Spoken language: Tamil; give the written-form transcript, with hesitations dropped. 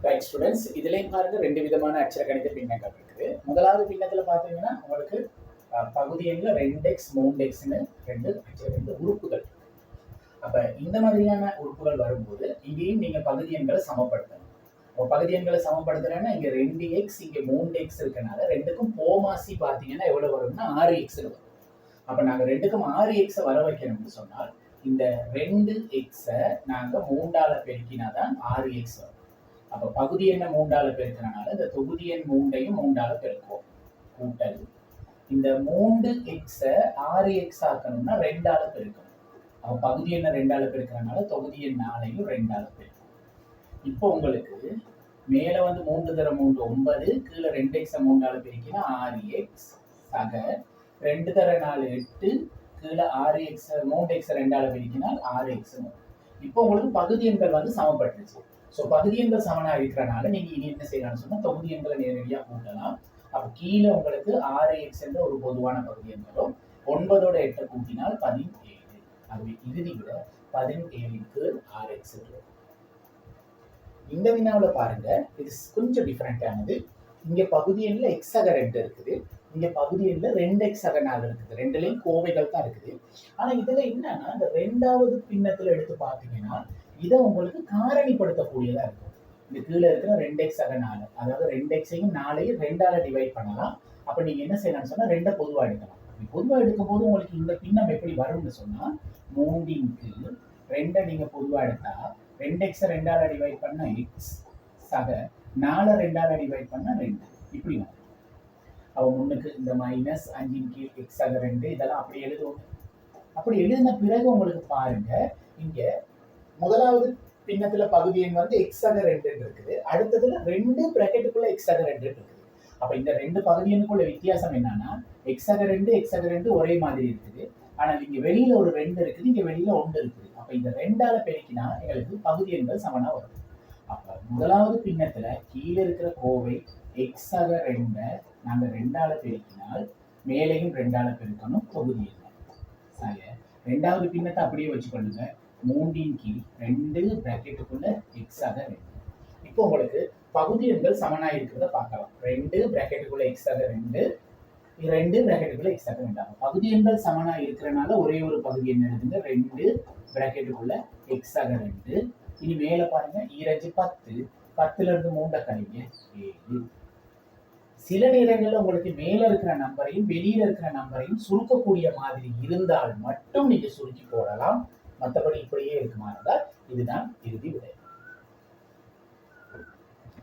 ரைட் ஸ்டூடெண்ட்ஸ், இதுலேயும் பாருங்க ரெண்டு விதமான அச்சர கணித பின்னங்கள் இருக்குது. முதலாவது பின்னத்தில் பார்த்தீங்கன்னா உங்களுக்கு பகுதி எண்ணில் 2x 3xன்னு ரெண்டு உறுப்புகள். அப்போ இந்த மாதிரியான உறுப்புகள் வரும்போது இங்கேயும் நீங்கள் பகுதி எண்களை சமப்படுத்தணும். இப்போ பகுதி எண்களை சமப்படுத்துறேன்னா இங்கே 2x இங்கே 3x இருக்கனால ரெண்டுக்கும் போமாசி பார்த்தீங்கன்னா எவ்வளோ வரும்னா 6x வரும். அப்போ நாங்கள் ரெண்டுக்கும் 6x வர வைக்கணும்னு சொன்னால் இந்த 2x நாங்கள் 3ஆல பெருக்கினா தான் 6x வரும். அப்போ பகுதி எண்ணை 3ஆல பெருக்கிறனால இந்த தொகுதி எண் 3ஐயும் 3ஆல பெருக்குவோம். கூட்டல் இந்த 3x 6x ஆக்கணும்னா 2ஆல பெருக்கணும். அப்போ பகுதி எண்ணை 2ஆல பெருக்கிறனால தொகுதி எண் 4ஐயும் 2ஆல பெருக்கணும். இப்போ உங்களுக்கு மேலே வந்து 3 தர 3 9, கீழே 2x 3ஆல பெருக்கினா 6x சக 2 தர 4 8, கீழே 6x 3x 2ஆல பெருக்கினால் 6x. இப்போ உங்களுக்கு பகுதி எண்கள் வந்து சமப்பட்டுருச்சு. ஸோ பகுதி எண்கள் சமனாக இருக்கிறனால நீங்க இனி என்ன செய்யலாம்னு சொன்னா தொகுதி எண்களை நேரடியாக கூட்டலாம். அப்போ கீழே உங்களுக்கு 6x என்ற ஒரு பொதுவான பகுதி எண்களும் 9ஓட 8 கூட்டினால் 17. அது இறுதி விட 17க்கு 6x. இந்த வினாவில் பாருங்க, இது கொஞ்சம் டிஃப்ரெண்டானது. இங்க பகுதி எண்ணில் x சக 2 இருக்குது, இங்க பகுதி எண்ணில் 2x சக 4 இருக்குது. ரெண்டுலையும் கோவைகள் தான் இருக்குது. ஆனா இதுல என்னன்னா இந்த ரெண்டாவது பின்னத்துல எடுத்து பார்த்தீங்கன்னா இதை உங்களுக்கு காரணிப்படுத்தக்கூடியதா இருக்கும். இந்த கீழே இருக்கிற 2x சக 4, அதாவது 2xையும் 4ஐயும் 2ஆல டிவைட் பண்ணலாம். அப்ப நீங்க என்ன செய்யலாம்னு சொன்னா 2 பொதுவா எடுக்கலாம். பொதுவா எடுக்கும் போது உங்களுக்கு இந்த பின்னம் எப்படி வரும்னு சொன்னா 3ன் கீழ் 2 நீங்க பொதுவா எடுத்தா 2x 2ஆல டிவைட் பண்ண x சக 4 2ஆல டிவைட் பண்ண 2 இப்படி வரும். அவ முன்னுக்கு இந்த மைனஸ் 5ன் கீழ் x சக 2 இதெல்லாம் அப்படி எழுதுவோம். அப்படி எழுதின பிறகு உங்களுக்கு பாருங்க இங்க முதலாவது பின்னத்துல பகுதி எண் வந்து x சக 2 இருக்குது, அடுத்ததுல 2 பிராக்கெட்டுக்குள்ள x சக 2 இருக்குது. அப்ப இந்த ரெண்டு பகுதி எண்ணுக்குள்ள வித்தியாசம் என்னன்னா x சக 2 x சக 2 ஒரே மாதிரி இருக்குது, ஆனால் இங்க வெளியில ஒரு 2 இருக்குது, இங்க வெளியில 1 இருக்குது. அப்ப இந்த 2ஆல பெருக்கினா எங்களுக்கு பகுதி எண்கள் சமனா வரும். அப்ப முதலாவது பின்னத்துல கீழே இருக்கிற கோவை x சக 2 நாங்க 2ஆல பெருக்கினால் மேலையும் 2ஆல பெருக்கணும் தொகுதி எண் சக. ரெண்டாவது பின்னத்தை அப்படியே வச்சுக்கொள்ளுங்க. 3ன் கீழ் 2 பிராக்கெட்டுக்குள்ள x சக 2. இப்போ உங்களுக்கு பகுதி எண்கள் சமனா இருக்கிறத பார்க்கலாம். 2 பிராக்கெட்டுக்குள்ள x சக 2, 2 பிராக்கெட்டுக்குள்ள x சக 2. பகுதி எண்கள் சமனா இருக்கிறனால ஒரே ஒரு பகுதி எண் எழுதுங்க. 2 பிராக்கெட்டுக்குள்ள x சக 2. இனி மேல பாருங்க 2 10, 10ல இருந்து 3 கழிங்க 7. சில நேரங்கள்ல உங்களுக்கு மேல இருக்கிற நம்பரையும் வெளியில இருக்கிற நம்பரையும் சுருக்கக்கூடிய மாதிரி இருந்தால் மட்டும் நீங்க சுருக்கி போடலாம். மற்றபடி இப்படியே இருக்குமா இருந்தால் இதுதான் இறுதி விடை.